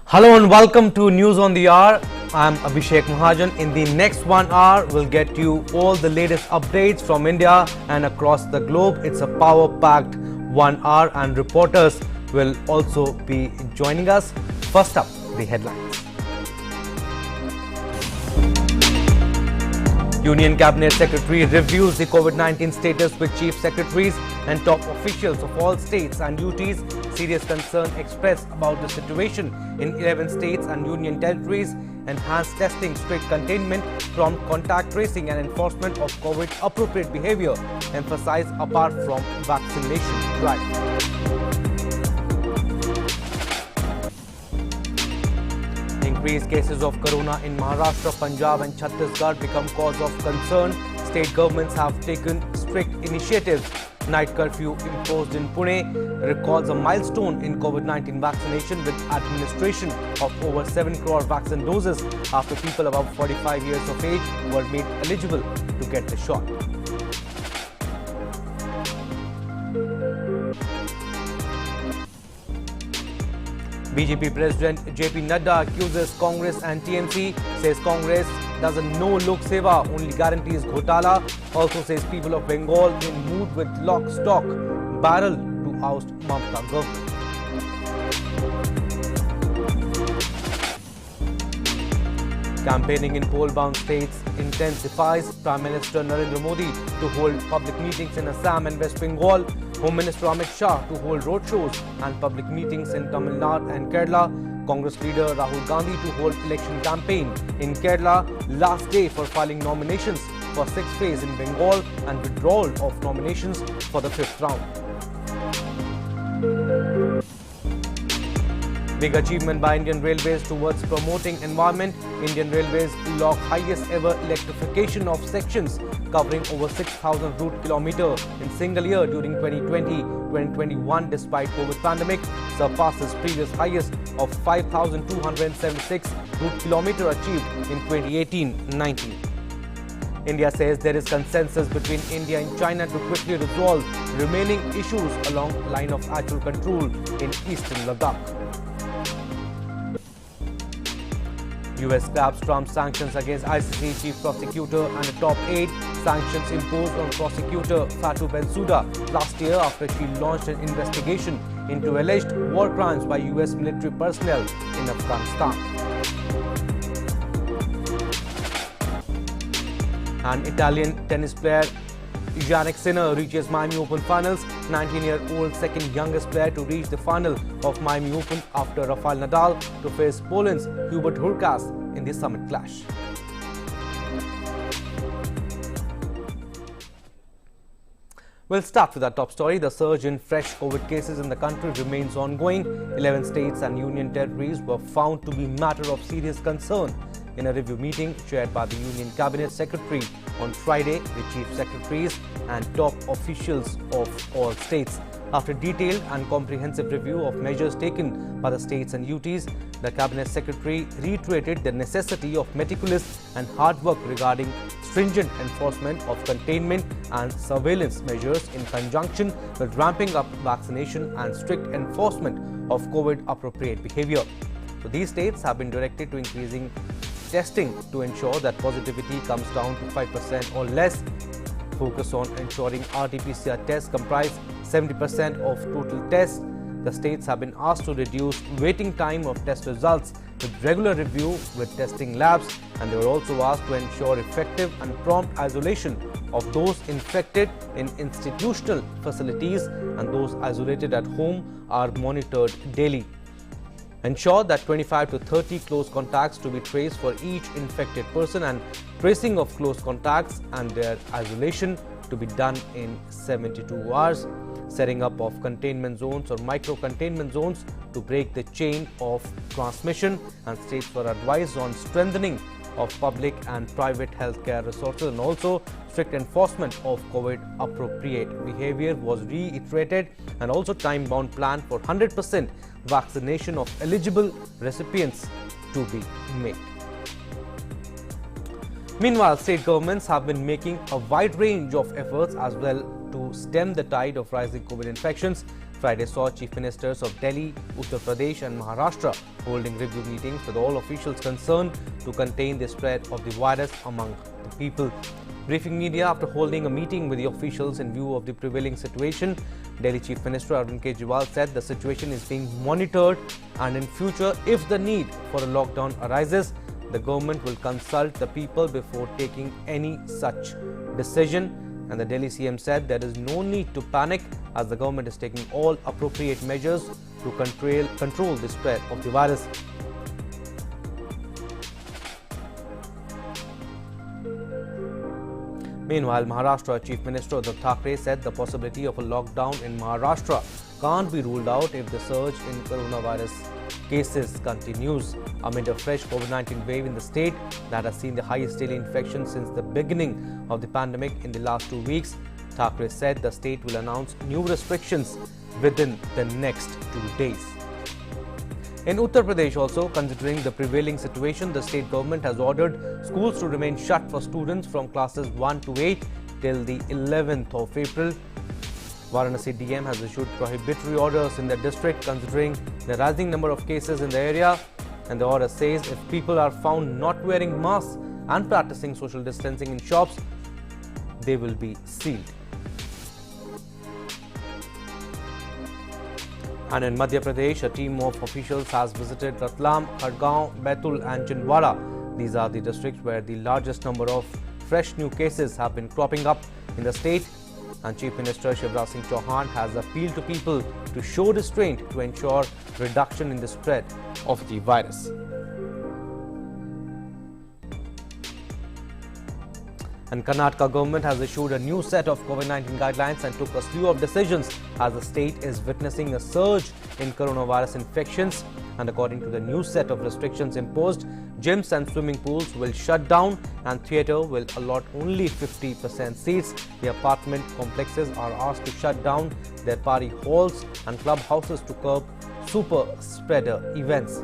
Hello and welcome to News on the Hour. I'm Abhishek Mahajan. In the next 1 hour, we'll get you all the latest updates from India and across the globe. It's a power-packed 1 hour and reporters will also be joining us. First up, the headlines. Union Cabinet Secretary reviews the COVID-19 status with Chief Secretaries and top officials of all states and UTs. Serious concern expressed about the situation in 11 states and union territories. Enhanced testing, strict containment, prompt contact tracing and enforcement of COVID-appropriate behavior emphasized apart from vaccination drive. Increased cases of corona in Maharashtra, Punjab and Chhattisgarh become cause of concern. State governments have taken strict initiatives. Night curfew imposed in Pune recalls a milestone in COVID-19 vaccination with administration of over 7 crore vaccine doses after people above 45 years of age were made eligible to get the shot. BJP President JP Nadu accuses Congress and TMC, says Congress doesn't know Lok Seva, only guarantees Ghotala. Also says people of Bengal in mood with lock, stock, barrel to oust Mamata government. Campaigning in poll-bound states intensifies. Prime Minister Narendra Modi to hold public meetings in Assam and West Bengal. Home Minister Amit Shah to hold roadshows and public meetings in Tamil Nadu and Kerala. Congress leader Rahul Gandhi to hold election campaign in Kerala. Last day for filing nominations for 6th phase in Bengal and withdrawal of nominations for the 5th round. Big achievement by Indian Railways towards promoting environment. Indian Railways logged highest ever electrification of sections covering over 6,000 route kilometer in single year during 2020-2021 despite COVID pandemic, surpasses previous highest of 5,276 route kilometer achieved in 2018-19. India says there is consensus between India and China to quickly resolve remaining issues along line of actual control in eastern Ladakh. US scraps Trump's sanctions against ICC Chief Prosecutor and a top 8 sanctions imposed on prosecutor Fatou Bensouda last year after she launched an investigation into alleged war crimes by US military personnel in Afghanistan. An Italian tennis player Janik Sinner reaches Miami Open finals. 19-year-old second youngest player to reach the final of Miami Open after Rafael Nadal to face Poland's Hubert Hurkacz in the summit clash. We'll start with our top story. The surge in fresh COVID cases in the country remains ongoing. 11 states and union territories were found to be matter of serious concern in a review meeting chaired by the Union Cabinet Secretary on Friday with Chief Secretaries and top officials of all states. After detailed and comprehensive review of measures taken by the states and UTs, the Cabinet Secretary reiterated the necessity of meticulous and hard work regarding stringent enforcement of containment and surveillance measures in conjunction with ramping up vaccination and strict enforcement of COVID-appropriate behavior. So these states have been directed to increasing testing to ensure that positivity comes down to 5% or less. Focus on ensuring RT-PCR tests comprise 70% of total tests. The states have been asked to reduce waiting time of test results with regular review with testing labs, and they were also asked to ensure effective and prompt isolation of those infected in institutional facilities, and those isolated at home are monitored daily. Ensure that 25 to 30 close contacts to be traced for each infected person, and tracing of close contacts and their isolation to be done in 72 hours. Setting up of containment zones or micro-containment zones to break the chain of transmission, and states were advised on strengthening of public and private healthcare resources, and also strict enforcement of COVID-appropriate behavior was reiterated, and also time-bound plan for 100% vaccination of eligible recipients to be made. Meanwhile, state governments have been making a wide range of efforts as well to stem the tide of rising COVID infections. Friday saw Chief Ministers of Delhi, Uttar Pradesh and Maharashtra holding review meetings with all officials concerned to contain the spread of the virus among the people. Briefing media after holding a meeting with the officials in view of the prevailing situation, Delhi Chief Minister Arvind Kejriwal said the situation is being monitored and in future, if the need for a lockdown arises, the government will consult the people before taking any such decision. And the Delhi CM said there is no need to panic as the government is taking all appropriate measures to control the spread of the virus. Meanwhile, Maharashtra Chief Minister Uddhav Thackeray said the possibility of a lockdown in Maharashtra can't be ruled out if the surge in coronavirus cases continues. Amid a fresh COVID-19 wave in the state that has seen the highest daily infections since the beginning of the pandemic in the last 2 weeks, Thackeray said the state will announce new restrictions within the next 2 days. In Uttar Pradesh also, considering the prevailing situation, the state government has ordered schools to remain shut for students from classes 1 to 8 till the 11th of April. Varanasi DM has issued prohibitory orders in the district considering the rising number of cases in the area, and the order says if people are found not wearing masks and practicing social distancing in shops, they will be sealed. And in Madhya Pradesh, a team of officials has visited Ratlam, Khadgaon, Baitul and Chindwara. These are the districts where the largest number of fresh new cases have been cropping up in the state. And Chief Minister Shivraj Singh Chauhan has appealed to people to show restraint to ensure reduction in the spread of the virus. And Karnataka government has issued a new set of COVID-19 guidelines and took a slew of decisions as the state is witnessing a surge in coronavirus infections. And according to the new set of restrictions imposed, gyms and swimming pools will shut down and theatre will allot only 50% seats. The apartment complexes are asked to shut down their party halls and clubhouses to curb super spreader events.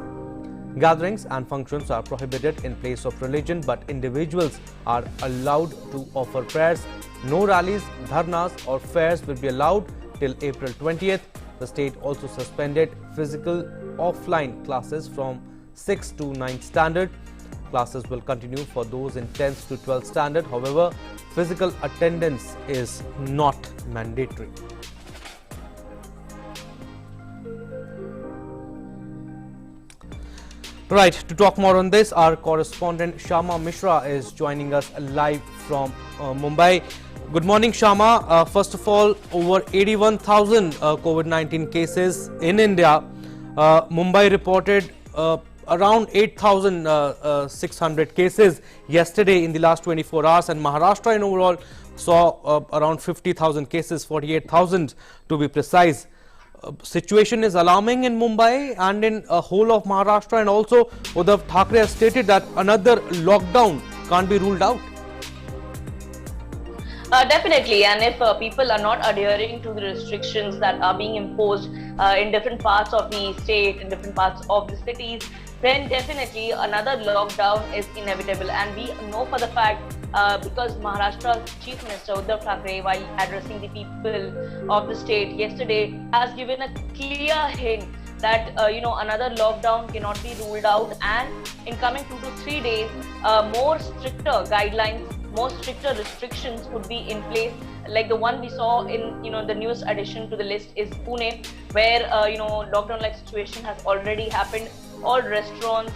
Gatherings and functions are prohibited in place of religion, but individuals are allowed to offer prayers. No rallies, dharnas or fairs will be allowed till April 20th. The state also suspended physical offline classes from 6th to 9th standard. Classes will continue for those in 10th to 12th standard. However, physical attendance is not mandatory. Right, to talk more on this, our correspondent Shama Mishra is joining us live from Mumbai. Good morning, Shama. First of all, over 81,000 COVID-19 cases in India. Mumbai reported around 8,600 cases yesterday in the last 24 hours, and Maharashtra in overall saw around 50,000 cases, 48,000 to be precise. Situation is alarming in Mumbai and in whole of Maharashtra, and also Uddhav Thackeray has stated that another lockdown can't be ruled out. Definitely, and if people are not adhering to the restrictions that are being imposed in different parts of the state, in different parts of the cities, then definitely another lockdown is inevitable. And we know for the fact, because Maharashtra's Chief Minister Uddhav Thackeray, while addressing the people of the state yesterday, has given a clear hint that another lockdown cannot be ruled out, and in coming 2 to 3 days, more stricter guidelines, more stricter restrictions would be in place, like the one we saw in the newest addition to the list is Pune, where lockdown-like situation has already happened. All restaurants,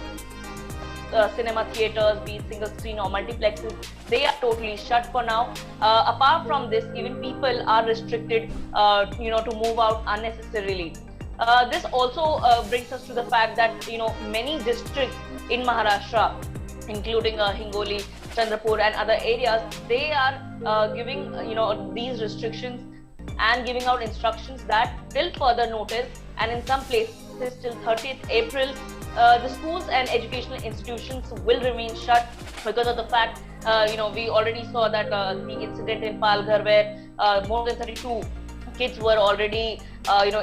cinema theaters, be it single screen or multiplexes, they are totally shut for now. Apart from this, even people are restricted to move out unnecessarily. This also brings us to the fact that many districts in Maharashtra, including Hingoli, Chandrapur and other areas, they are giving these restrictions and giving out instructions that till further notice, and in some places till 30th April, the schools and educational institutions will remain shut because of the fact, we already saw that the incident in Palghar where more than 32 kids were already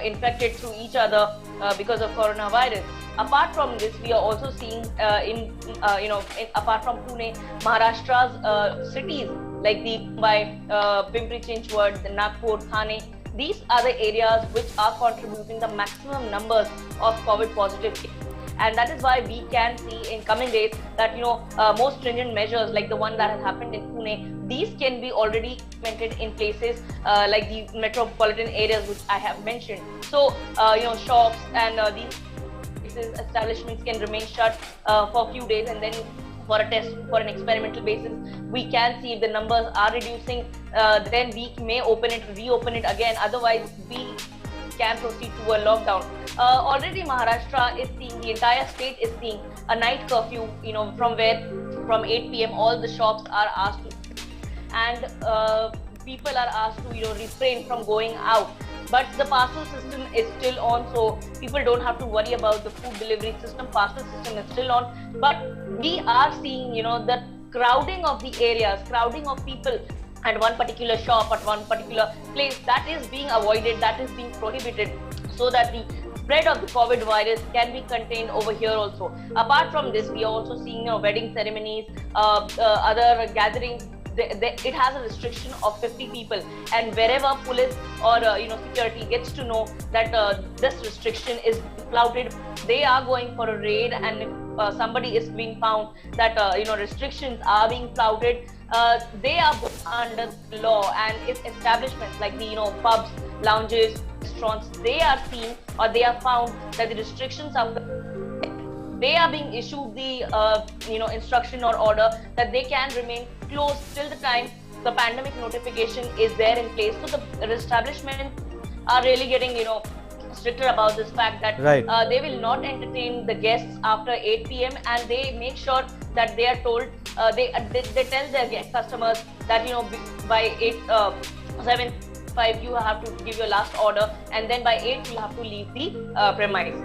infected through each other because of coronavirus. Apart from this, we are also seeing apart from Pune, Maharashtra's cities like the Mumbai, Pimpri Chinchwad, Nagpur, Thane, these are the areas which are contributing the maximum numbers of COVID positive cases. And that is why we can see in coming days that more stringent measures like the one that has happened in Pune, these can be already implemented in places like the metropolitan areas which I have mentioned. So shops and these establishments can remain shut for a few days, and then for a test, for an experimental basis, we can see if the numbers are reducing, then we may reopen it again. Otherwise, we can proceed to a lockdown. Already Maharashtra is seeing, the entire state is seeing a night curfew, from 8 p.m. all the shops are asked to, and people are asked to refrain from going out. But the parcel system is still on, so people don't have to worry about the food delivery system. Parcel system is still on, but we are seeing the crowding of the areas, crowding of people at one particular shop, at one particular place, that is being avoided, that is being prohibited, so that the spread of the COVID virus can be contained over here also. Apart from this, we are also seeing wedding ceremonies, other gatherings. It has a restriction of 50 people, and wherever police or security gets to know that this restriction is flouted, they are going for a raid. And if somebody is being found that restrictions are being flouted, they are under the law. And if establishments like the pubs, lounges, restaurants, they are seen or they are found that the restrictions are, they are being issued the instruction or order that they can remain closed till the time the pandemic notification is there in place. So the establishments are really getting stricter about this fact that they will not entertain the guests after 8 p.m. and they make sure that they are told, they tell their customers that by 7:05 you have to give your last order, and then by 8 you have to leave the premises.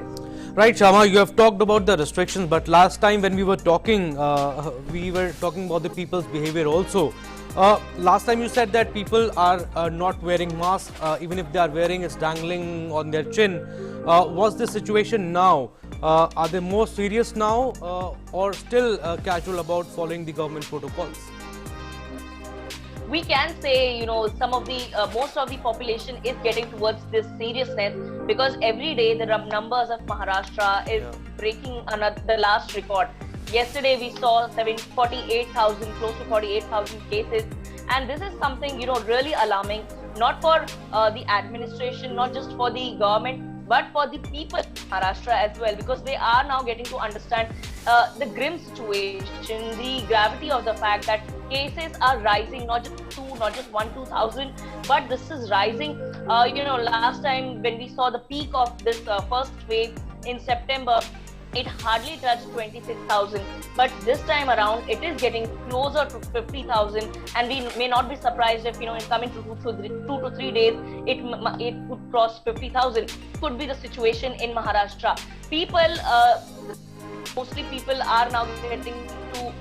Right, Shama, you have talked about the restrictions, but last time when we were talking about the people's behavior also. Last time you said that people are not wearing masks, even if they are wearing, it's dangling on their chin. What's the situation now? Are they more serious now or still casual about following the government protocols? We can say, some of the, most of the population is getting towards this seriousness, because every day the numbers of Maharashtra is breaking the last record. Yesterday we saw 48,000, close to 48,000 cases. And this is something, really alarming, not for the administration, not just for the government, but for the people of Maharashtra as well, because they are now getting to understand the grim situation, the gravity of the fact that cases are rising, not just 1,000-2,000, but this is rising. Last time when we saw the peak of this first wave in September, it hardly touched 26,000, but this time around it is getting closer to 50,000, and we may not be surprised if in coming to 2 to 3 days it could cross 50,000. Could be the situation in Maharashtra. Mostly people are now getting to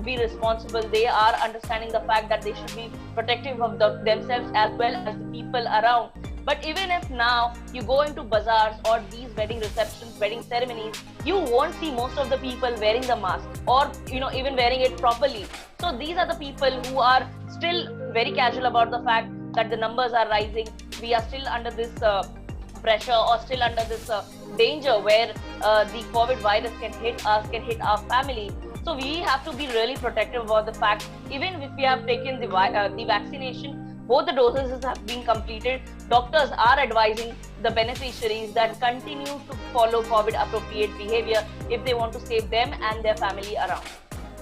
be responsible. They are understanding the fact that they should be protective of themselves as well as the people around. But even if now you go into bazaars or these wedding receptions, wedding ceremonies, you won't see most of the people wearing the mask or even wearing it properly. So these are the people who are still very casual about the fact that the numbers are rising. We are still under this pressure or still under this danger where the COVID virus can hit us, can hit our family. So we have to be really protective about the fact, even if we have taken the vaccination, both the doses have been completed, doctors are advising the beneficiaries that continue to follow COVID appropriate behavior if they want to save them and their family around.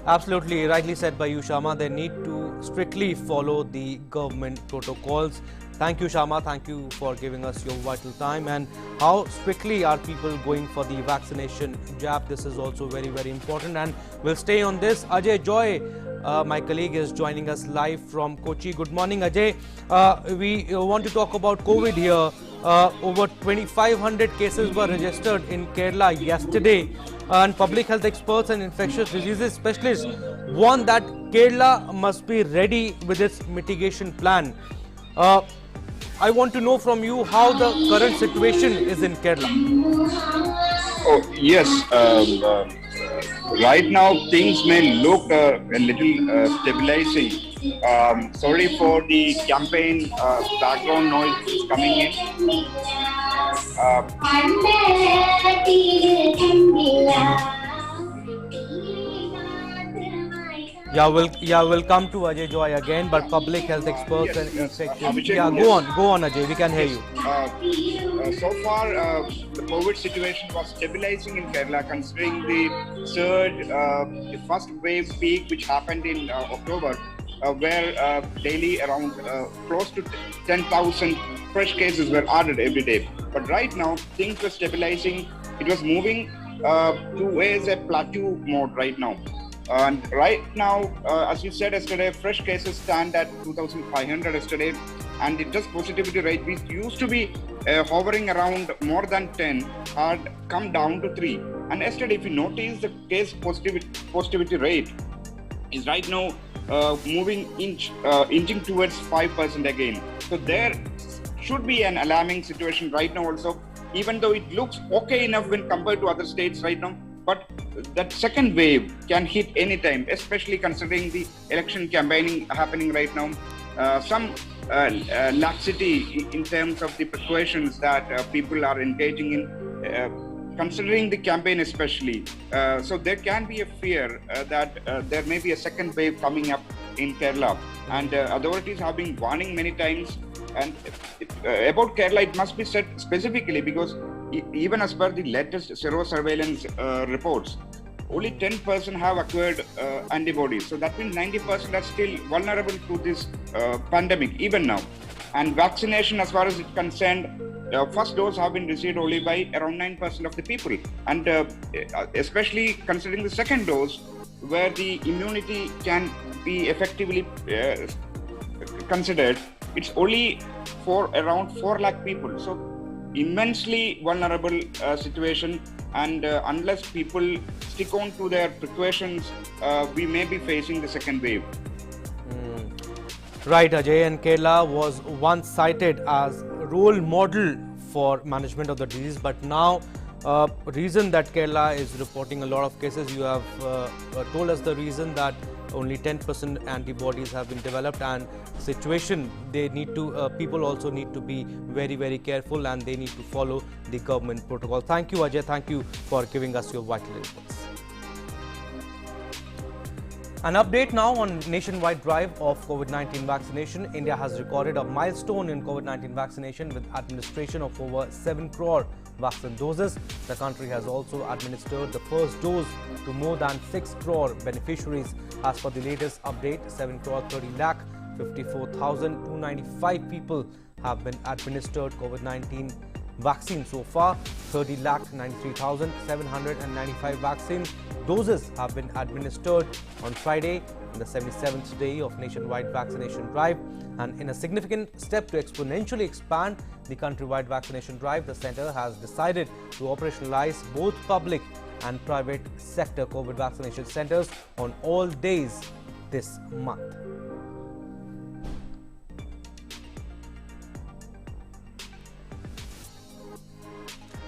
Absolutely, rightly said by you, Shama. They need to strictly follow the government protocols. Thank you, Shama. Thank you for giving us your vital time. And how strictly are people going for the vaccination jab? This is also very, very important. And we'll stay on this. Ajay Joy, my colleague, is joining us live from Kochi. Good morning, Ajay. We want to talk about COVID here. Over 2,500 cases were registered in Kerala yesterday. And public health experts and infectious diseases specialists warn that Kerala must be ready with its mitigation plan. I want to know from you how the current situation is in Kerala. Oh, yes. Right now, things may look a little stabilizing, Sorry for the campaign background noise which is coming in. We'll come to Ajay Joy again, but public health experts and infectious. Go on, Ajay. We can hear you. So far, the COVID situation was stabilizing in Kerala, considering the surge, the first wave peak which happened in October, where daily around close to 10,000 fresh cases were added every day. But right now, things were stabilizing. It was moving towards a plateau mode right now. And right now, as you said yesterday, fresh cases stand at 2,500 yesterday, and the test positivity rate, which used to be hovering around more than 10, had come down to 3. And yesterday, if you notice, the case positivity rate is right now inching towards 5% again. So there should be an alarming situation right now also, even though it looks okay enough when compared to other states right now. But that second wave can hit anytime, especially considering the election campaigning happening right now. Some laxity in terms of the precautions that people are engaging in, considering the campaign especially. So there can be a fear that there may be a second wave coming up in Kerala. And authorities have been warning many times. And about Kerala, it must be said specifically because even as per the latest sero surveillance reports, only 10% have acquired antibodies. So that means 90% are still vulnerable to this pandemic, even now. And vaccination, as far as it's concerned, first dose have been received only by around 9% of the people. And especially considering the second dose, where the immunity can be effectively considered, it's only for around 4 lakh people. So immensely vulnerable situation, and unless people stick on to their precautions, we may be facing the second wave. Right, Ajay, and Kerala was once cited as role model for management of the disease, but now reason that Kerala is reporting a lot of cases, you have told us the reason that only 10% antibodies have been developed, and situation they need to people also need to be very, very careful, and they need to follow the government protocol. Thank you, Ajay. Thank you for giving us your vital inputs. An update now on nationwide drive of COVID-19 vaccination. India has recorded a milestone in COVID-19 vaccination with administration of over 7 crore vaccine doses. The country has also administered the first dose to more than 6 crore beneficiaries. As per the latest update, 7 crore 30 lakh 54,295 people have been administered COVID-19 vaccine so far. 30 lakh 93,795 vaccine doses have been administered on Friday, in the 77th day of nationwide vaccination drive. And in a significant step to exponentially expand the countrywide vaccination drive, the centre has decided to operationalize both public and private sector COVID vaccination centres on all days this month.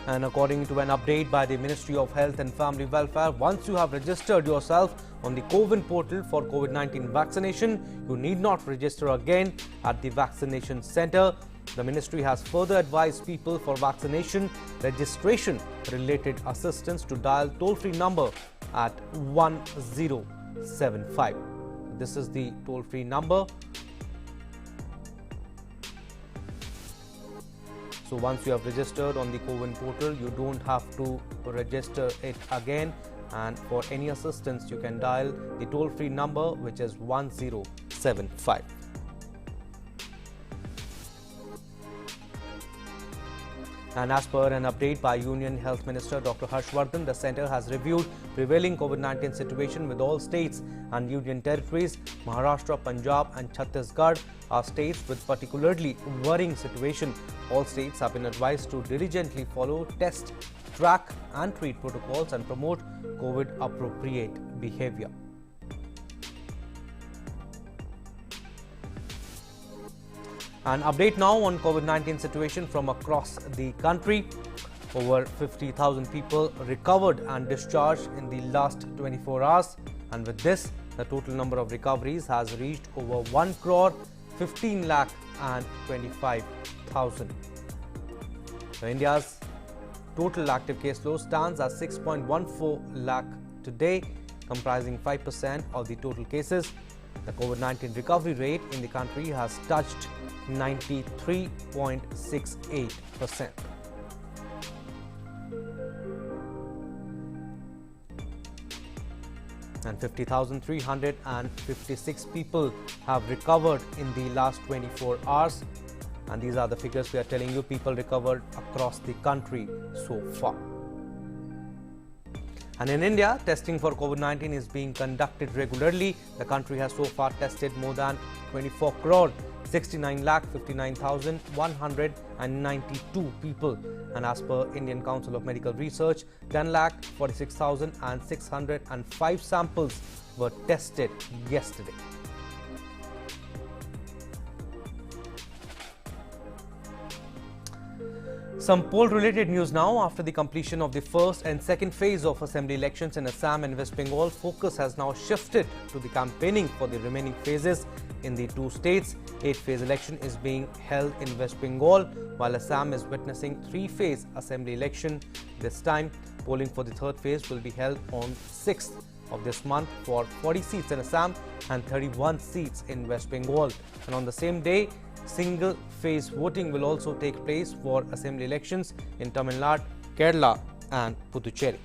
And according to an update by the Ministry of Health and Family Welfare, once you have registered yourself on the CoWIN portal for COVID-19 vaccination, you need not register again at the vaccination centre. The ministry has further advised people for vaccination registration related assistance to dial toll-free number at 1075. This is the toll-free number. So once you have registered on the CoWIN portal, you don't have to register it again. And for any assistance, you can dial the toll-free number, which is 1075. And as per an update by Union Health Minister Dr. Harshvardhan, the centre has reviewed prevailing COVID-19 situation with all states and union territories. Maharashtra, Punjab and Chhattisgarh are states with particularly worrying situation. All states have been advised to diligently follow, test, track and treat protocols and promote COVID-appropriate behaviour. An update now on COVID-19 situation from across the country. Over 50,000 people recovered and discharged in the last 24 hours. And with this, The total number of recoveries has reached over 1 crore 15 lakh and 25,000. India's total active caseload stands at 6.14 lakh today, comprising 5% of the total cases. The COVID-19 recovery rate in the country has touched 93.68%. And 50,356 people have recovered in the last 24 hours. And these are the figures we are telling you, people recovered across the country so far. And in India, testing for COVID-19 is being conducted regularly. The country has so far tested more than 24 crore 69 lakh 59,192 people. And as per Indian Council of Medical Research, 10 lakh 46,605 samples were tested yesterday. Some poll-related news now. After the completion of the first and second phase of assembly elections in Assam and West Bengal, focus has now shifted to the campaigning for the remaining phases in the two states. 8-phase election is being held in West Bengal, while Assam is witnessing 3-phase assembly election. This time, polling for the third phase will be held on 6th of this month for 40 seats in Assam and 31 seats in West Bengal. And on the same day, single-phase voting will also take place for assembly elections in Tamil Nadu, Kerala and Puducherry.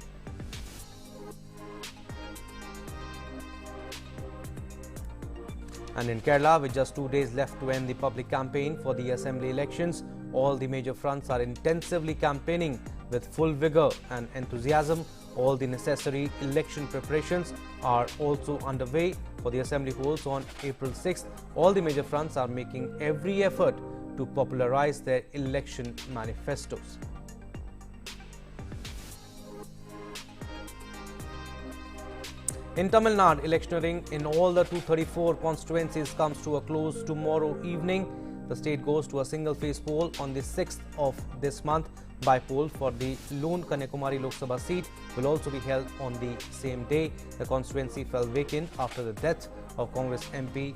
And in Kerala, with just 2 days left to end the public campaign for the assembly elections, all the major fronts are intensively campaigning with full vigor and enthusiasm. All the necessary election preparations are also underway for the assembly polls on April 6th. All the major fronts are making every effort to popularize their election manifestos. In Tamil Nadu, electioneering in all the 234 constituencies comes to a close tomorrow evening. The state goes to a single-phase poll on the 6th of this month. By-poll for the lone Kanyakumari Lok Sabha seat will also be held on the same day. The constituency fell vacant after the death of Congress MP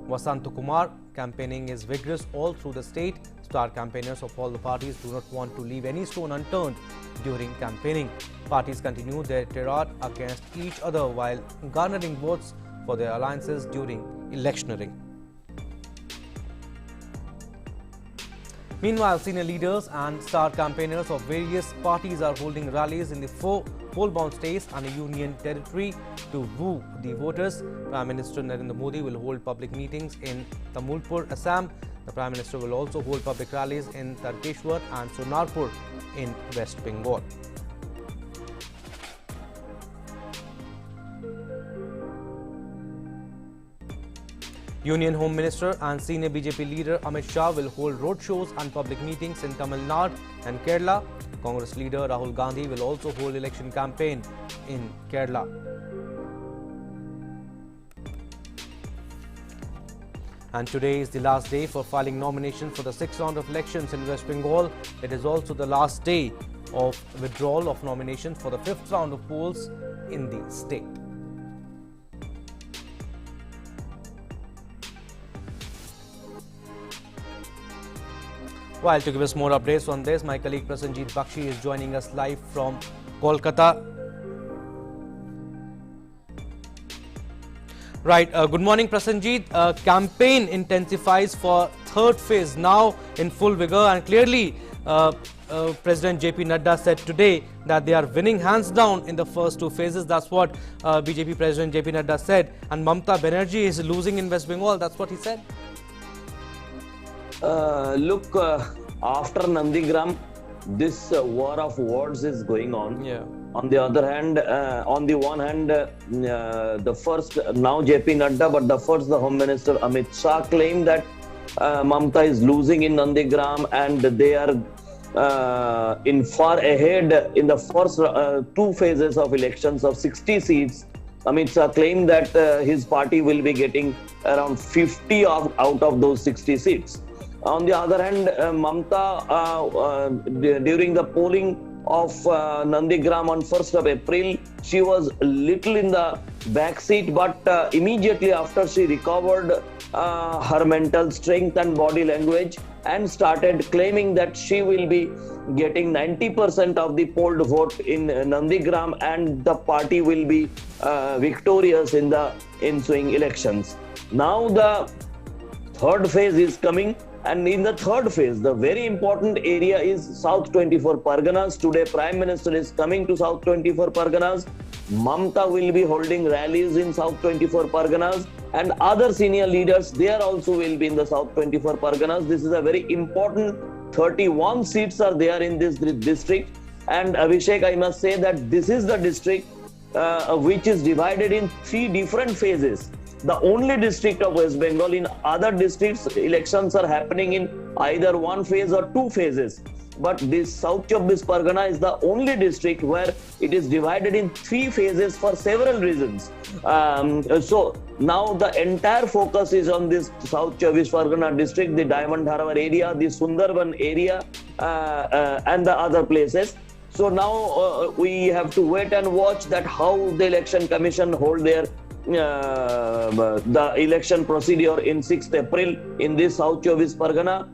Vasant Kumar. Campaigning is vigorous all through the state. Star campaigners of all the parties do not want to leave any stone unturned during campaigning. Parties continue their tirade against each other while garnering votes for their alliances during electioneering. Meanwhile, senior leaders and star campaigners of various parties are holding rallies in the 4 poll-bound states and a union territory to woo the voters. Prime Minister Narendra Modi will hold public meetings in Tamulpur, Assam. The Prime Minister will also hold public rallies in Tarkeshwar and Sonarpur in West Bengal. Union Home Minister and senior BJP leader Amit Shah will hold roadshows and public meetings in Tamil Nadu and Kerala. Congress leader Rahul Gandhi will also hold election campaign in Kerala. And today is the last day for filing nominations for the 6th round of elections in West Bengal. It is also the last day of withdrawal of nominations for the 5th round of polls in the state. Well, to give us more updates on this, my colleague Prasenjit Bakshi is joining us live from Kolkata. Right, good morning Prasenjit. Campaign intensifies for third phase now in full vigor, and clearly President JP Nadda said today that they are winning hands down in the first 2 phases. That's what BJP President JP Nadda said. And Mamata Banerjee is losing in West Bengal. That's what he said. Look, after Nandigram, this war of words is going on. Yeah. On the other hand, on the one hand, the first, now JP Nadda, but the Home Minister Amit Shah claimed that Mamata is losing in Nandigram and they are in far ahead in the first 2 phases of elections of 60 seats. Amit Shah claimed that his party will be getting around 50 out of those 60 seats. On the other hand, Mamata, during the polling of Nandigram on 1st of April. She was little in the back seat, but immediately after she recovered her mental strength and body language and started claiming that she will be getting 90% of the polled vote in Nandigram and the party will be victorious in the ensuing elections. Now the third phase is coming, and in the third phase, the very important area is South 24 Parganas. Today, Prime Minister is coming to South 24 Parganas. Mamta will be holding rallies in South 24 Parganas, and other senior leaders there also will be in the South 24 Parganas. This is a very important 31 seats are there in this district. And Abhishek, I must say that this is the district which is divided in 3 different phases. The only district of West Bengal. In other districts, elections are happening in either one phase or 2 phases. But this South 24 Pargana is the only district where it is divided in 3 phases for several reasons. So now the entire focus is on this South 24 Pargana district, the Diamond Harbour area, the Sundarban area, and the other places. So now we have to wait and watch that how the Election Commission hold their the election procedure in 6th April in this South 24 Pargana,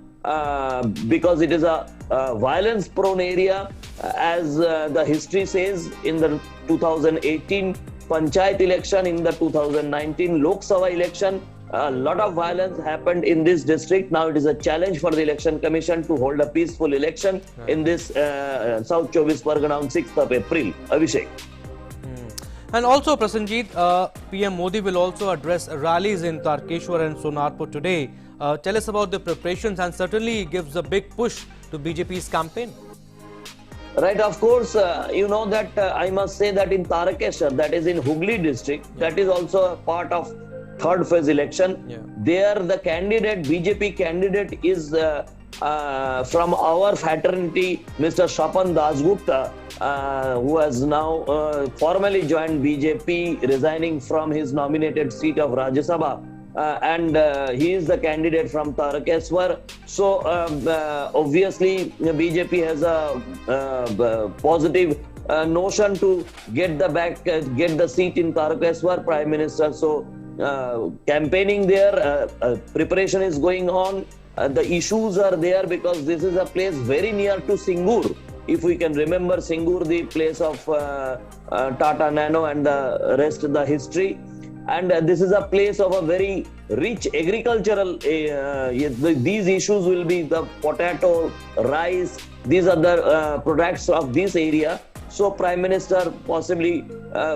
because it is a violence-prone area, as the history says. In the 2018 Panchayat election, in the 2019 Lok Sabha election, a lot of violence happened in this district. Now it is a challenge for the Election Commission to hold a peaceful election in this South 24 Pargana on 6th of April. Abhishek. And also, Prasenjit, PM Modi will also address rallies in Tarkeshwar and Sonarpur today. Tell us about the preparations, and certainly gives a big push to BJP's campaign. Right, of course, you know that I must say that in Tarakeshwar, that is in Hooghly district, that is also a part of third phase election. There the candidate, BJP candidate is from our fraternity, Mr. Shapan Dasgupta, who has now formally joined BJP, resigning from his nominated seat of Rajya Sabha. And he is the candidate from Tarakeshwar. So obviously BJP has a positive notion to get the seat in Tarakeshwar, Prime Minister. So campaigning there, preparation is going on. The issues are there because this is a place very near to Singur. If we can remember Singur, the place of Tata Nano and the rest of the history. And this is a place of a very rich agricultural, these issues will be the potato, rice, these are the products of this area. So Prime Minister possibly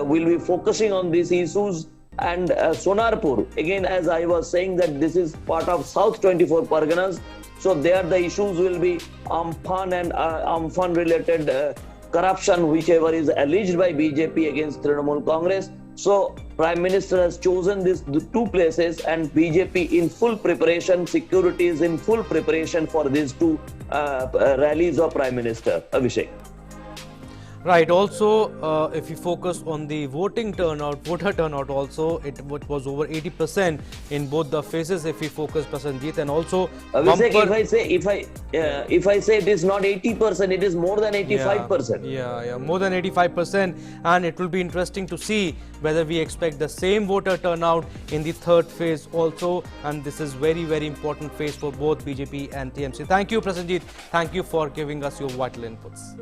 will be focusing on these issues. And Sonarpur, again, as I was saying, that this is part of South 24 Parganas. So there the issues will be Amphan and Amphan related corruption, whichever is alleged by BJP against Trinamool Congress. So Prime Minister has chosen these 2 places, and BJP in full preparation, security is in full preparation for these 2 rallies of Prime Minister. Abhishek. Right. Also, if you focus on the voter turnout also, it was over 80% in both the phases. If we focus, Prasenjit, and also Abhishek, if I say it is not 80%, it is more than 85%. Yeah, more than 85%, and it will be interesting to see whether we expect the same voter turnout in the third phase also. And this is very, very important phase for both BJP and TMC. Thank you, Prasenjit. Thank you for giving us your vital inputs.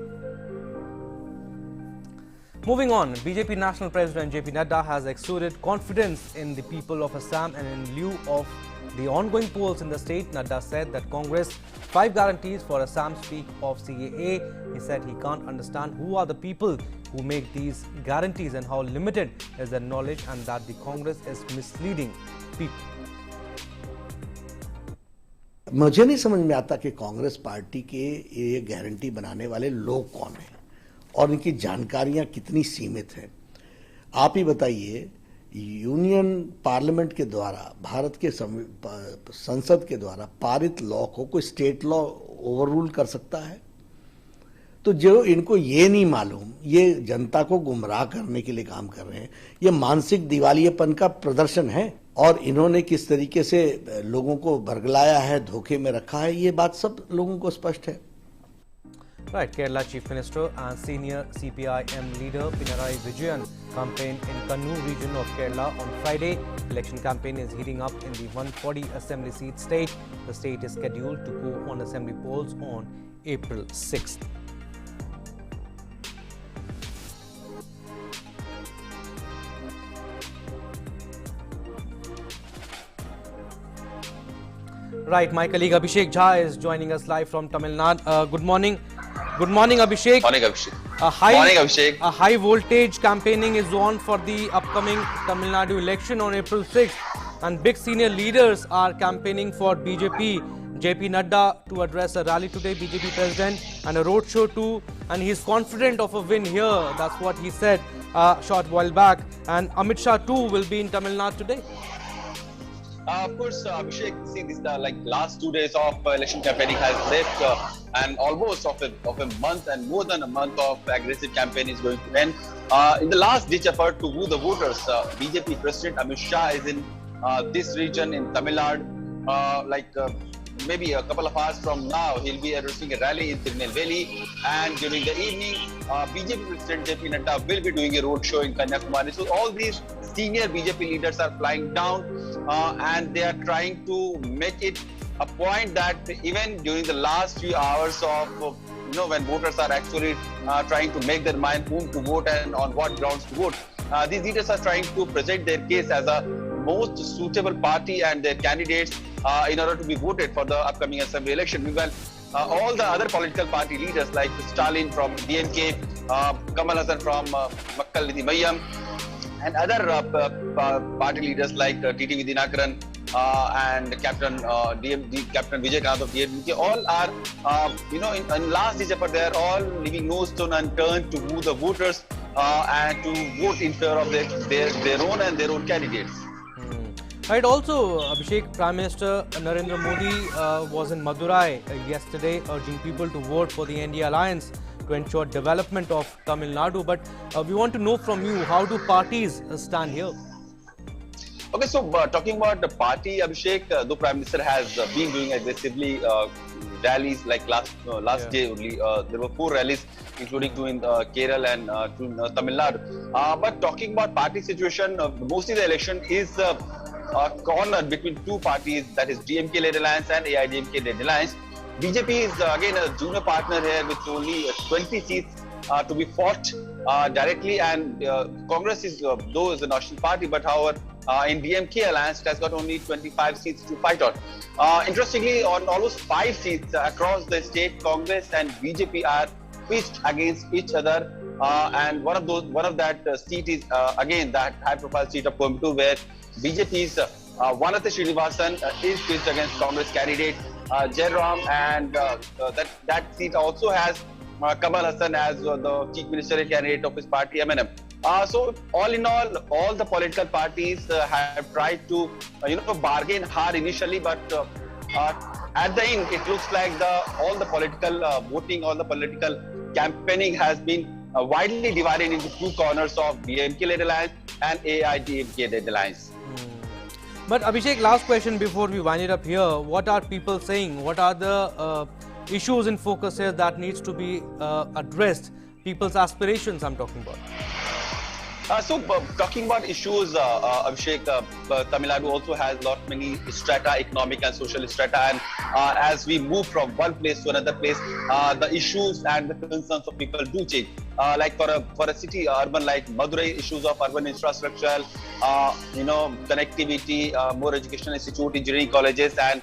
Moving on, BJP National President JP Nada has exuded confidence in the people of Assam, and in lieu of the ongoing polls in the state, Nada said that Congress' 5 guarantees for Assam speak of CAA. He said he can't understand who are the people who make these guarantees and how limited is their knowledge, and that the Congress is misleading people. मुझे नहीं समझ में आता कि Congress party के ये guarantee बनाने वाले लोग कौन हैं और इनकी जानकारियां कितनी सीमित हैं। आप ही बताइए, यूनियन पार्लियामेंट के द्वारा, भारत के संसद के द्वारा पारित लॉ को कोई स्टेट लॉ ओवररूल कर सकता है? तो जो इनको ये नहीं मालूम, ये जनता को गुमराह करने के लिए काम कर रहे हैं, ये मानसिक दिवालियेपन का प्रदर्शन है। और इन्होंने किस तरीके से लोगों को बरगलाया है, धोखे में रखा है, ये बात सब लोगों को स्पष्ट है। Right, Kerala Chief Minister and senior CPIM leader Pinarayi Vijayan campaign in Kannur region of Kerala on Friday. Election campaign is heating up in the 140 assembly seat state. The state is scheduled to go on assembly polls on April 6th. Right, my colleague Abhishek Jha is joining us live from Tamil Nadu. Good morning. Good morning, Abhishek. Morning, Abhishek. Morning, Abhishek. A high voltage campaigning is on for the upcoming Tamil Nadu election on April 6th, and big senior leaders are campaigning for BJP. JP Nada to address a rally today, BJP president, and a roadshow too, and he's confident of a win here. That's what he said a short while back. And Amit Shah too will be in Tamil Nadu today. Of course, Abhishek, see, this like last 2 days of election campaigning has left, and almost of a month and more than a month of aggressive campaign is going to end. In the last ditch effort to woo the voters, BJP President Amit Shah is in this region in Tamil Nadu. Maybe a couple of hours from now, he'll be addressing a rally in Tirunelveli, and during the evening, BJP President JP Nada will be doing a roadshow in Kanyakumari. So all these senior BJP leaders are flying down, and they are trying to make it a point that even during the last few hours of when voters are actually trying to make their mind whom to vote and on what grounds to vote, these leaders are trying to present their case as a most suitable party and their candidates in order to be voted for the upcoming assembly election. Meanwhile, all the other political party leaders like Stalin from DMK, Kamal Hassan from Makkal Nidhi Mayyam, and other party leaders like TTV Dinakaran and Captain Vijay Kant of DMK, all are, in last ditch effort, they are all leaving no stone unturned to woo the voters and to vote in favor of their own and their own candidates. Right, also, Abhishek, Prime Minister Narendra Modi was in Madurai yesterday urging people to vote for the NDA alliance to ensure development of Tamil Nadu. But we want to know from you, how do parties stand here? Okay, so talking about the party, Abhishek, the Prime Minister has been doing aggressively rallies like last day only. There were 4 rallies, including 2 in Kerala and 2 in Tamil Nadu. But talking about party situation, mostly the election is cornered between 2 parties, that is DMK-led alliance and AIDMK-led alliance. BJP is again a junior partner here with only 20 seats to be fought directly, and Congress is though is a national party, but however in DMK alliance it has got only 25 seats to fight on. Interestingly, on almost 5 seats across the state, Congress and BJP are pitched against each other, and one of that seat is again that high-profile seat of Coimbatore, where BJP's Vanatha Srinivasan is pitched against Congress candidate Jairam, and that seat also has Kamal Hassan as the Chief Minister candidate of his party MNM. So all in all the political parties have tried to bargain hard initially, but at the end it looks like all the political voting, all the political campaigning has been widely divided into 2 corners of DMK-led alliance and AIDMK-led alliance. But Abhishek, last question before we wind it up here. What are people saying? What are the issues in focus here that needs to be addressed? People's aspirations I'm talking about. Talking about issues, Abhishek, Tamil Nadu also has many strata, economic and social strata, and as we move from one place to another place, the issues and the concerns of people do change. Like for a city, urban like Madurai, issues of urban infrastructure, connectivity, more educational institute, engineering colleges, and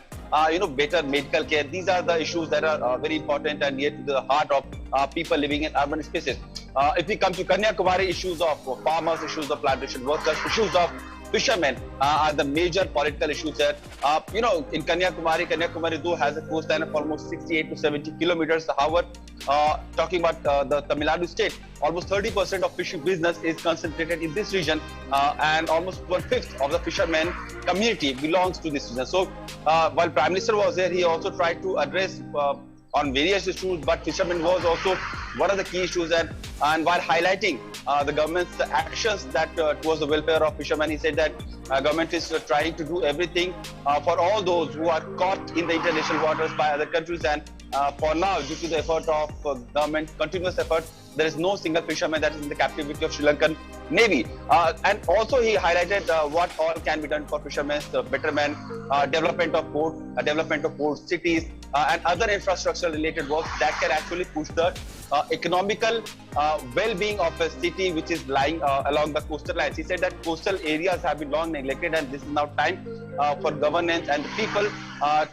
better medical care. These are the issues that are very important and near to the heart of people living in urban spaces. If we come to Kanyakumari, issues of farmers, issues of plantation workers, issues of fishermen are the major political issues there. In Kanyakumari though has a coastline of almost 68 to 70 kilometers. However, talking about the Tamil Nadu state, almost 30% of fishing business is concentrated in this region, and almost 1/5 of the fishermen community belongs to this region. So while Prime Minister was there, he also tried to address on various issues, but fishermen was also one of the key issues, and while highlighting the government's actions that towards the welfare of fishermen, he said that Government is trying to do everything for all those who are caught in the international waters by other countries, and for now, due to the effort of government, continuous effort, there is no single fisherman that is in the captivity of Sri Lankan Navy. And also he highlighted what all can be done for fishermen, betterment, development of port cities, and other infrastructure related works that can actually push the economical well-being of a city which is lying along the coastal lines. He said that coastal areas have been long neglected, and this is now time for governance and the people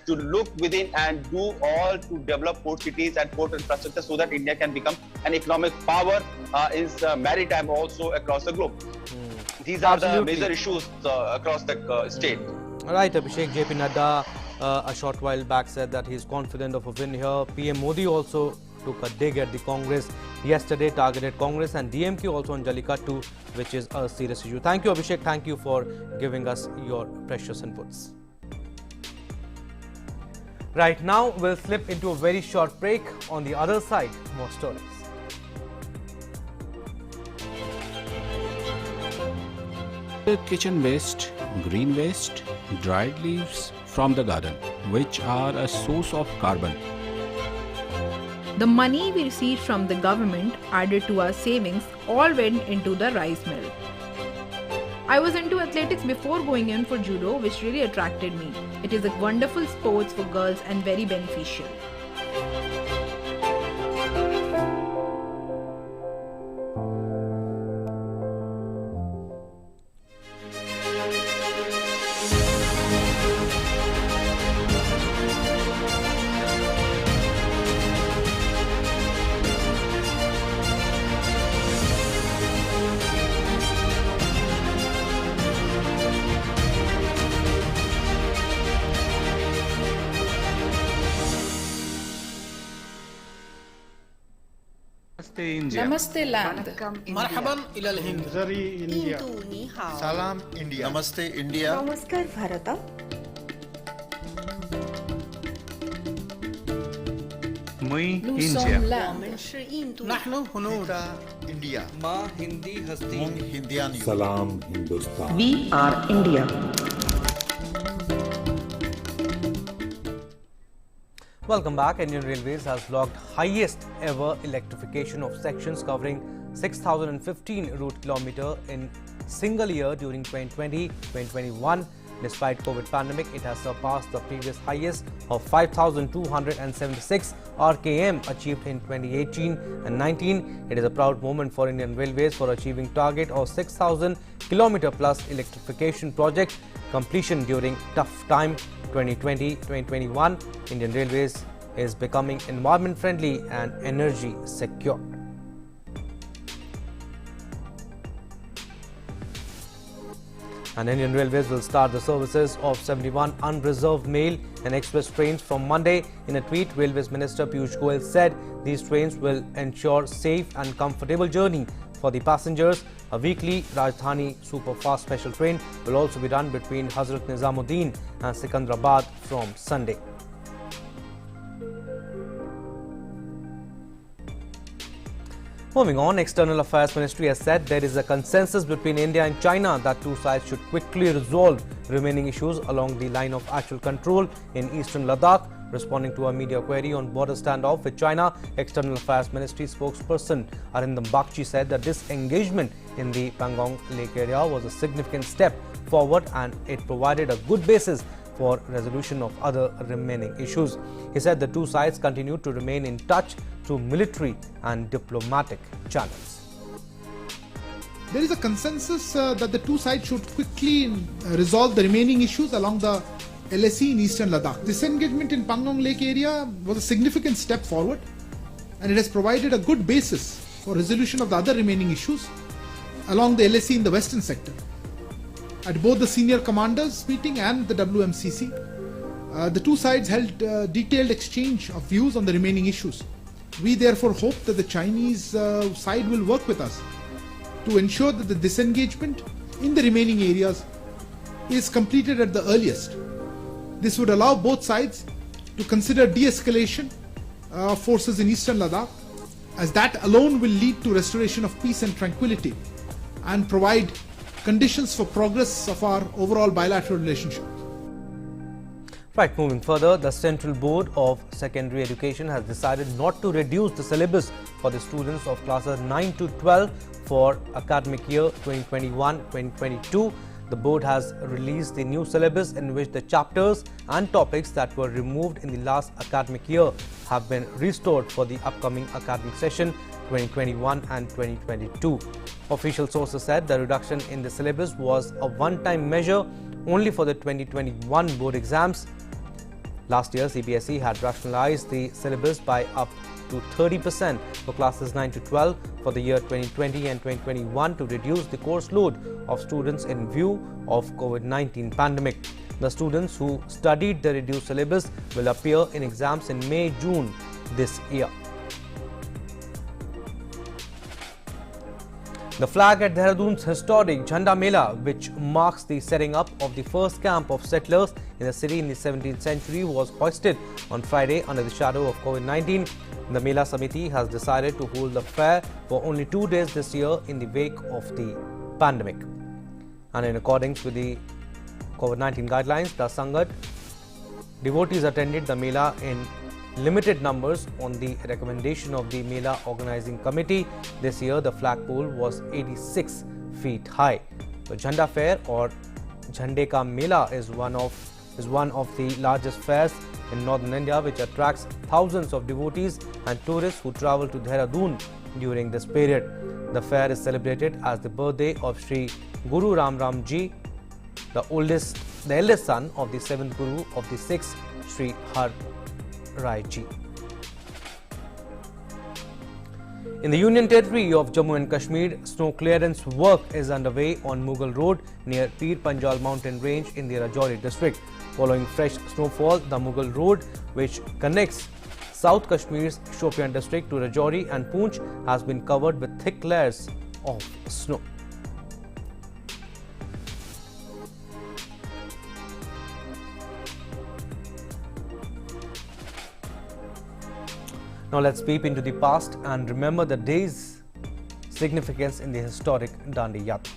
to look within and do all to develop port cities and port infrastructure so that India can become an economic power in maritime also across the globe. These are the major issues across the state. All right, Abhishek. JP Nadda a short while back said that he is confident of a win here. PM Modi also took a dig at the Congress yesterday, targeted Congress and DMK also on Jallikattu, which is a serious issue. Thank you, Abhishek. Thank you for giving us your precious inputs. Right now, we'll slip into a very short break. On the other side, more stories. Kitchen waste, green waste, dried leaves from the garden, which are a source of carbon. The money we received from the government added to our savings all went into the rice mill. I was into athletics before going in for judo, which really attracted me. It is a wonderful sport for girls and very beneficial. Namaste land. Marhaban ila al-Hind. Zari India. Salam India. Namaste India. Namaskar Bharata. Muy India. Nahnu Hunud. India. Ma Hindi Hasti. Hindian. Salam Hindustan. We are India. Welcome back. Indian Railways has logged highest ever electrification of sections covering 6,015 route kilometer in single year during 2020-2021. Despite COVID pandemic, it has surpassed the previous highest of 5,276 RKM achieved in 2018 and 19. It is a proud moment for Indian Railways for achieving target of 6,000 kilometer plus electrification project completion during tough time 2020-2021. Indian Railways is becoming environment friendly and energy secure. And Indian Railways will start the services of 71 unreserved mail and express trains from Monday. In a tweet, Railways Minister Piyush Goyal said these trains will ensure safe and comfortable journey for the passengers. A weekly Rajdhani Superfast special train will also be run between Hazrat Nizamuddin and Sikandrabad from Sunday. Moving on, External Affairs Ministry has said there is a consensus between India and China that two sides should quickly resolve remaining issues along the line of actual control in eastern Ladakh. Responding to a media query on border standoff with China, External Affairs Ministry spokesperson Arindam Bakshi said that this engagement in the Pangong Lake area was a significant step forward and it provided a good basis for resolution of other remaining issues. He said the two sides continue to remain in touch through military and diplomatic channels. There is a consensus that the two sides should quickly resolve the remaining issues along the LSE in eastern Ladakh. This engagement in Pangong Lake area was a significant step forward and it has provided a good basis for resolution of the other remaining issues along the LSE in the western sector. At both the senior commanders meeting and the WMCC, the two sides held detailed exchange of views on the remaining issues. We therefore hope that the Chinese side will work with us to ensure that the disengagement in the remaining areas is completed at the earliest. This would allow both sides to consider de-escalation of forces in eastern Ladakh, as that alone will lead to restoration of peace and tranquility and provide conditions for progress of our overall bilateral relationship. Right, moving further, the Central Board of Secondary Education has decided not to reduce the syllabus for the students of classes 9 to 12 for academic year 2021-2022. The board has released the new syllabus in which the chapters and topics that were removed in the last academic year have been restored for the upcoming academic session 2021 and 2022. Official sources said the reduction in the syllabus was a one-time measure only for the 2021 board exams. Last year, CBSE had rationalized the syllabus by up to 30% for classes 9 to 12 for the year 2020 and 2021 to reduce the course load of students in view of COVID-19 pandemic. The students who studied the reduced syllabus will appear in exams in May-June this year. The flag at Dehradun's historic Jhanda Mela, which marks the setting up of the first camp of settlers in the city in the 17th century, was hoisted on Friday under the shadow of COVID-19. The Mela Samiti has decided to hold the fair for only 2 days this year in the wake of the pandemic. And in accordance with the COVID-19 guidelines, the Sangat devotees attended the Mela in limited numbers on the recommendation of the Mela Organizing Committee. This year, the flagpole was 86 feet high. The Jhanda Fair or Jhande Ka Mela is one of the largest fairs in northern India, which attracts thousands of devotees and tourists who travel to Dehradun during this period. The fair is celebrated as the birthday of Sri Guru Ram Ram Ji, the eldest son of the 7th Guru of the 6th, Sri Har Rai Ji. In the Union Territory of Jammu and Kashmir, snow clearance work is underway on Mughal Road near Pir Panjal mountain range in the Rajouri district. Following fresh snowfall, the Mughal Road, which connects South Kashmir's Shopian district to Rajouri and Poonch, has been covered with thick layers of snow. Now let's peep into the past and remember the day's significance in the historic Dandi Yatra.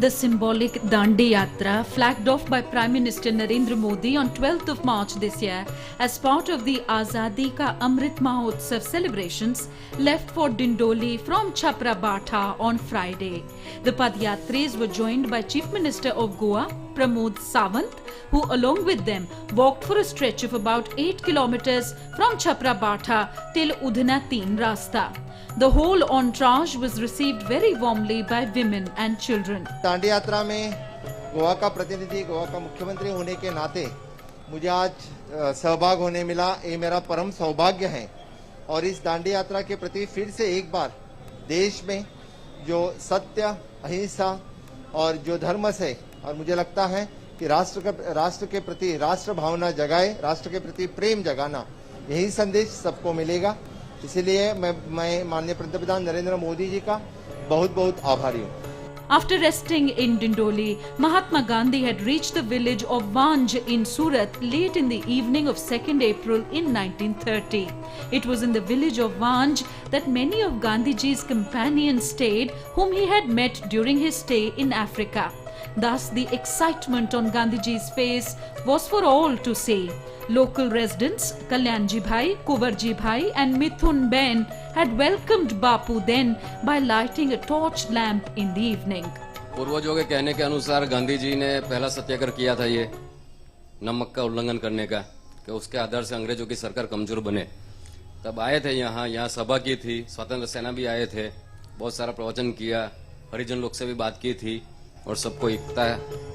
The symbolic Dandi Yatra, flagged off by Prime Minister Narendra Modi on 12th of March this year as part of the Azadi Ka Amrit Mahotsav celebrations, left for Dindoli from Chhapra Batha on Friday. The Padyatris were joined by Chief Minister of Goa, Pramod Sawant, who along with them walked for a stretch of about 8 kilometers from Chhapra Batha till Udhna 3 Rasta. The whole entourage was received very warmly by women and children. Dandi यात्रा में गोवा का प्रतिनिधि, गोवा का मुख्यमंत्री होने के नाते मुझे आज सहभाग होने मिला। ये मेरा परम सौभाग्य है और इस दांडी यात्रा के प्रति फिर से एक बार देश में जो सत्य, अहिंसा और जो धर्म है, और मुझे लगता है कि राष्ट्र के प्रति राष्ट्र भावना जगाए, राष्ट्र के प्रति प्रेम जगाना, यही संदेश सबको मिलेगा। इसलिए मैं माननीय पंतप्रधान नरेंद्र मोदी जी का बहुत बहुत आभारी हूँ। After resting in Dindoli, Mahatma Gandhi had reached the village of Vanj in Surat late in the evening of 2nd April in 1930. It was in the village of Vanj that many of Gandhiji's companions stayed, whom he had met during his stay in Africa. Thus, the excitement on Gandhiji's face was for all to see. Local residents Kalyanji Bhai, Kuvarji Bhai and Mithun Ben had welcomed Bapu then by lighting a torch lamp in the evening. पूर्वजों के कहने के अनुसार गांधी जी ने पहला सत्याग्रह किया था ये नमक का उल्लंघन करने का, कि उसके आधार से अंग्रेजों की सरकार कमजोर बने। तब आए थे यहाँ सभा की थी, स्वतंत्र सेना भी आए थे, बहुत सारा प्रवचन किया, हरिजन लोग से भी बात की थी और सबको एकता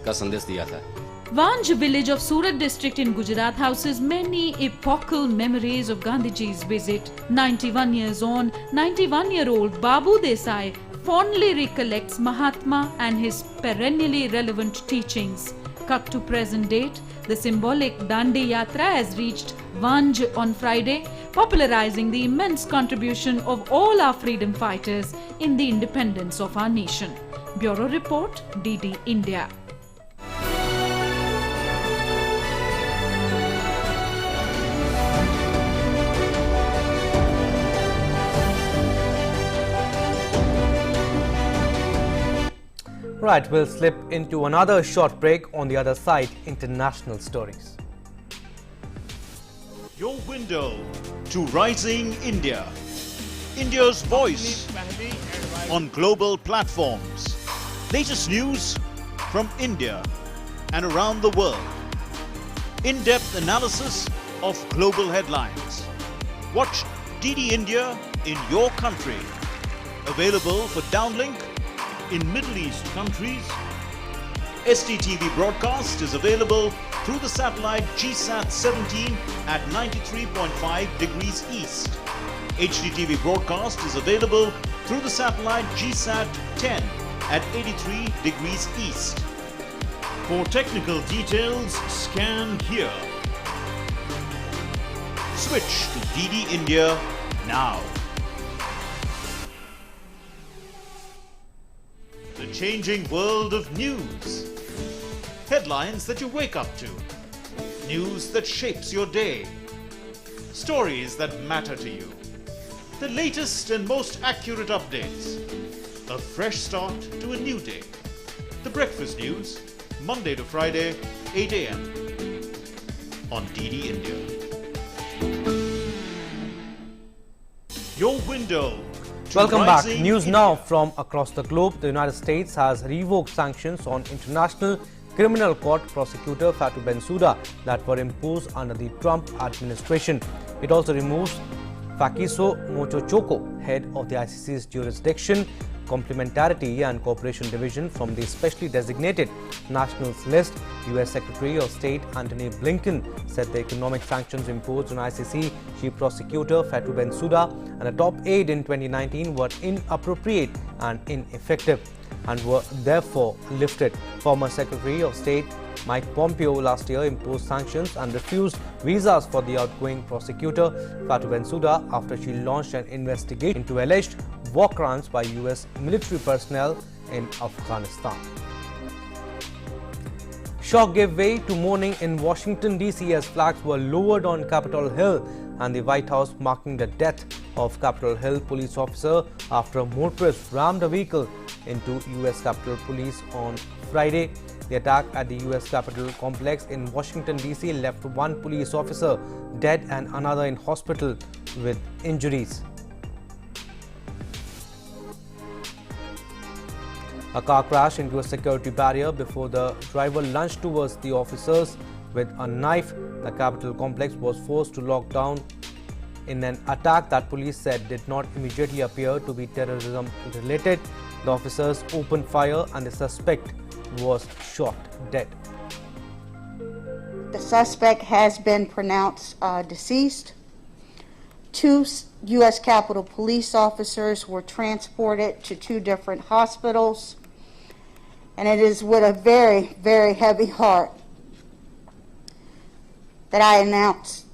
का संदेश दिया था। Vanj village of Surat district in Gujarat houses many epochal memories of Gandhiji's visit. 91 years on, 91-year-old Babu Desai fondly recollects Mahatma and his perennially relevant teachings. Cut to present date, the symbolic Dandi Yatra has reached Vanj on Friday, popularizing the immense contribution of all our freedom fighters in the independence of our nation. Bureau Report, DD India. Right, we'll slip into another short break. On the other side, international stories. Your window to rising India. India's voice on global platforms. Latest news from India and around the world. In-depth analysis of global headlines. Watch DD India in your country. Available for downlink in Middle East countries. STTV broadcast is available through the satellite GSAT 17 at 93.5 degrees east. HDTV broadcast is available through the satellite GSAT 10 at 83 degrees east. For technical details, scan here. Switch to DD India now. The changing world of news. Headlines that you wake up to. News that shapes your day. Stories that matter to you. The latest and most accurate updates. A fresh start to a new day. The Breakfast News, Monday to Friday, 8 a.m. on DD India. Your window. Welcome back. News now from across the globe. The United States has revoked sanctions on International Criminal Court Prosecutor Fatou Bensouda that were imposed under the Trump administration. It also removes Fakiso Mochochoko, head of the ICC's jurisdiction, complementarity and cooperation division, from the specially designated nationals list. U.S. Secretary of State Antony Blinken said the economic sanctions imposed on ICC Chief Prosecutor Fatou Bensouda and a top aide in 2019 were inappropriate and ineffective and were therefore lifted. Former Secretary of State Mike Pompeo last year imposed sanctions and refused visas for the outgoing prosecutor Fatou Bensouda after she launched an investigation into alleged war crimes by U.S. military personnel in Afghanistan. Shock gave way to mourning in Washington, D.C. as flags were lowered on Capitol Hill and the White House, marking the death of Capitol Hill police officer after a motorist rammed a vehicle into U.S. Capitol Police on Friday. The attack at the U.S. Capitol complex in Washington, D.C. left one police officer dead and another in hospital with injuries. A car crashed into a security barrier before the driver lunged towards the officers with a knife. The Capitol complex was forced to lock down in an attack that police said did not immediately appear to be terrorism related. The officers opened fire and the suspect was shot dead. The suspect has been pronounced deceased. 2 U.S. Capitol police officers were transported to 2 different hospitals. And it is with a very, very heavy heart that I announce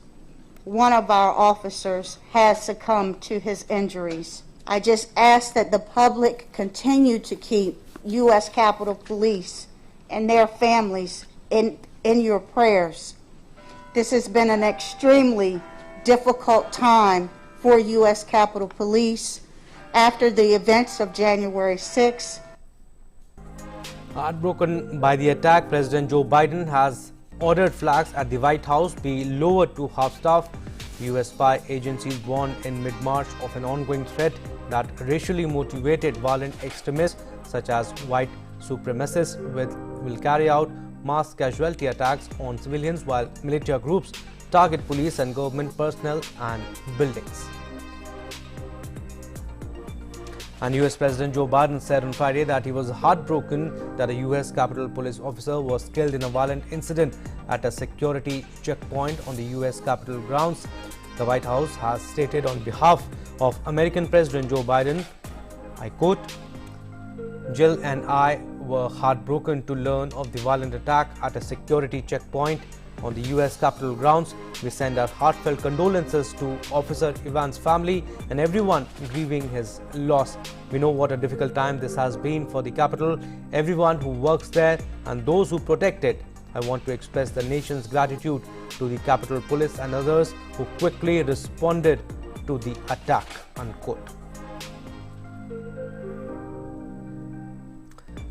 one of our officers has succumbed to his injuries. I just ask that the public continue to keep U.S. Capitol Police and their families in your prayers. This has been an extremely difficult time for U.S. Capitol Police after the events of January 6th. Heartbroken by the attack, President Joe Biden has ordered flags at the White House be lowered to half-staff. U.S. spy agencies warned in mid-March of an ongoing threat that racially motivated violent extremists such as white supremacists will carry out mass casualty attacks on civilians while militia groups target police and government personnel and buildings. And U.S. President Joe Biden said on Friday that he was heartbroken that a U.S. Capitol Police officer was killed in a violent incident at a security checkpoint on the U.S. Capitol grounds. The White House has stated on behalf of American President Joe Biden, I quote, "Jill and I were heartbroken to learn of the violent attack at a security checkpoint on the U.S. Capitol grounds. We send our heartfelt condolences to Officer Ivan's family and everyone grieving his loss. We know what a difficult time this has been for the capital, everyone who works there and those who protect it. I want to express the nation's gratitude to the Capitol Police and others who quickly responded to the attack, unquote.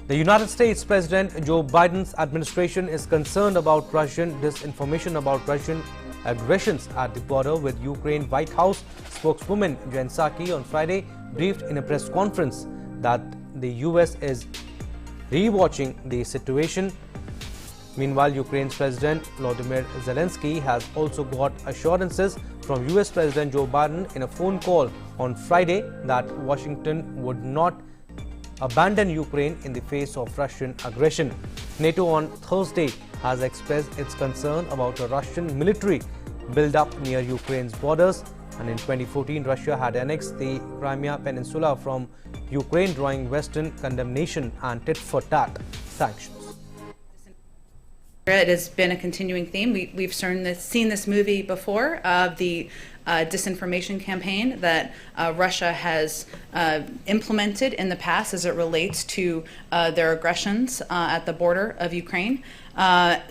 The United States President Joe Biden's administration is concerned about Russian disinformation about Russian aggressions at the border with Ukraine. White House spokeswoman Jen Psaki on Friday briefed in a press conference that the US is re-watching the situation. Meanwhile, Ukraine's President Volodymyr Zelensky has also got assurances from US President Joe Biden in a phone call on Friday that Washington would not abandon Ukraine in the face of Russian aggression. NATO on Thursday has expressed its concern about a Russian military build-up near Ukraine's borders. And in 2014, Russia had annexed the Crimea Peninsula from Ukraine, drawing Western condemnation and tit-for-tat sanctions. It has been a continuing theme. We've seen this movie before of the disinformation campaign that Russia has implemented in the past as it relates to their aggressions at the border of Ukraine.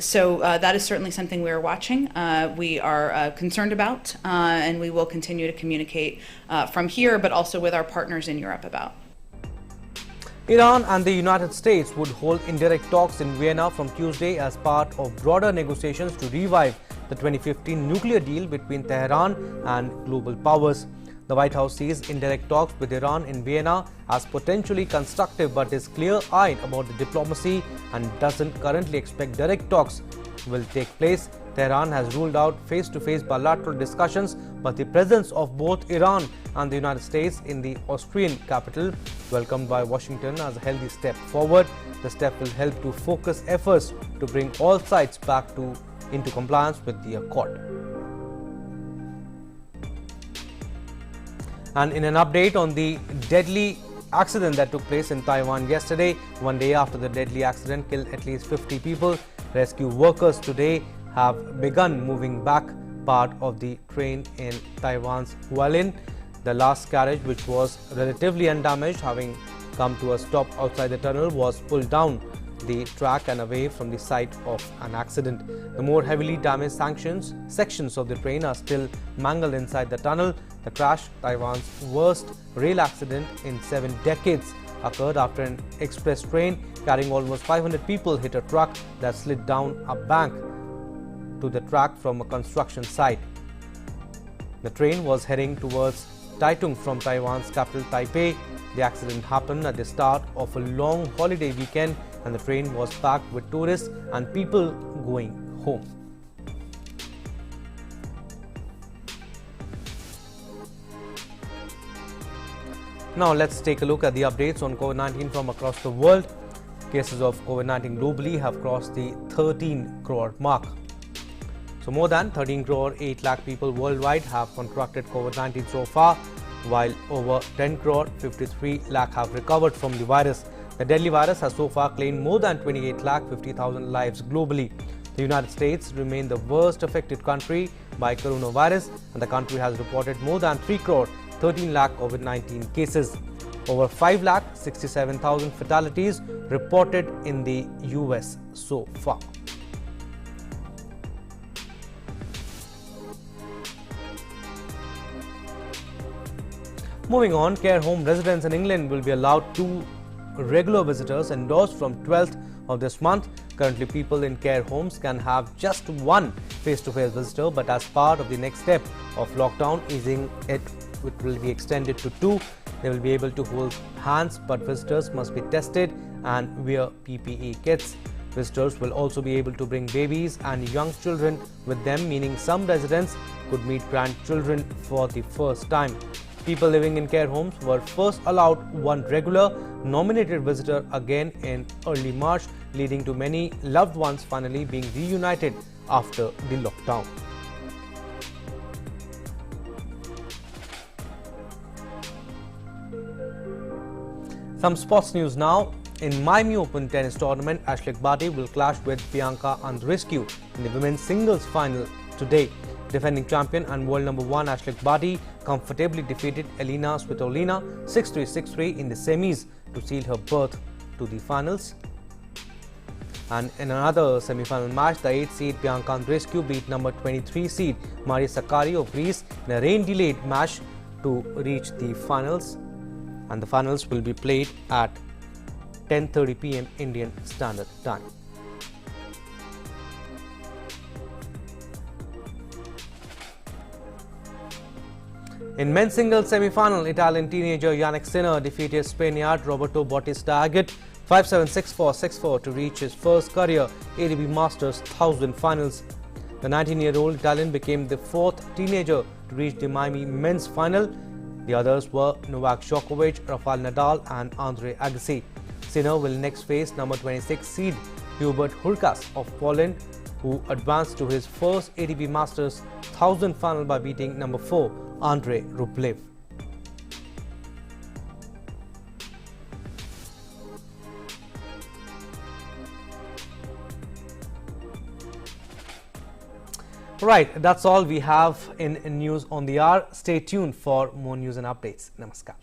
So that is certainly something we are watching. We are concerned about, and we will continue to communicate from here, but also with our partners in Europe about. Iran and the United States would hold indirect talks in Vienna from Tuesday as part of broader negotiations to revive the 2015 nuclear deal between Tehran and global powers. The White House sees indirect talks with Iran in Vienna as potentially constructive but is clear-eyed about the diplomacy and doesn't currently expect direct talks will take place. Tehran has ruled out face-to-face bilateral discussions, but the presence of both Iran and the United States in the Austrian capital, welcomed by Washington as a healthy step forward. The step will help to focus efforts to bring all sides back into compliance with the accord. And in an update on the deadly accident that took place in Taiwan yesterday, one day after the deadly accident killed at least 50 people, rescue workers today have begun moving back part of the train in Taiwan's Hualien. The last carriage, which was relatively undamaged, having come to a stop outside the tunnel, was pulled down the track and away from the site of an accident. The more heavily damaged sections of the train are still mangled inside the tunnel. The crash, Taiwan's worst rail accident in 7 decades, occurred after an express train carrying almost 500 people hit a truck that slid down a bank to the track from a construction site. The train was heading towards Taitung from Taiwan's capital Taipei. The accident happened at the start of a long holiday weekend and the train was packed with tourists and people going home. Now let's take a look at the updates on COVID-19 from across the world. Cases of COVID-19 globally have crossed the 13 crore mark. So more than 13 crore 8 lakh people worldwide have contracted COVID-19 so far, while over 10 crore 53 lakh have recovered from the virus. The deadly virus has so far claimed more than 28 lakh 50,000 lives globally. The United States remains the worst affected country by coronavirus, and the country has reported more than 3 crore 13 lakh COVID-19 cases. Over 5 lakh 67,000 fatalities reported in the US so far. Moving on, care home residents in England will be allowed 2 regular visitors indoors from 12th of this month. Currently, people in care homes can have just 1 face-to-face visitor, but as part of the next step of lockdown easing, it will be extended to 2. They will be able to hold hands, but visitors must be tested and wear PPE kits. Visitors will also be able to bring babies and young children with them, meaning some residents could meet grandchildren for the first time. People living in care homes were first allowed 1 regular nominated visitor again in early March, leading to many loved ones finally being reunited after the lockdown. Some sports news now. In Miami Open tennis tournament, Ashleigh Barty will clash with Bianca Andreescu in the women's singles final today. Defending champion and world number 1 Ashleigh Barty comfortably defeated Elina Svitolina 6-3, 6-3 in the semis to seal her berth to the finals. And in another semi-final match, the 8th seed Bianca Andreescu beat number 23 seed Maria Sakkari of Greece in a rain-delayed match to reach the finals. And the finals will be played at 10:30 p.m. Indian Standard Time. In men's singles semi-final, Italian teenager Janik Sinner defeated Spaniard Roberto Bautista Agut 5-7, 6-4, 6-4 to reach his first career ATP Masters 1000 finals. The 19-year-old Italian became the 4th teenager to reach the Miami men's final. The others were Novak Djokovic, Rafael Nadal and Andre Agassi. Sinner will next face number 26 seed Hubert Hurkacz of Poland, who advanced to his first ATP Masters 1000 final by beating number 4 Andrei Rublev. Right, that's all we have in news on the hour. Stay tuned for more news and updates. Namaskar.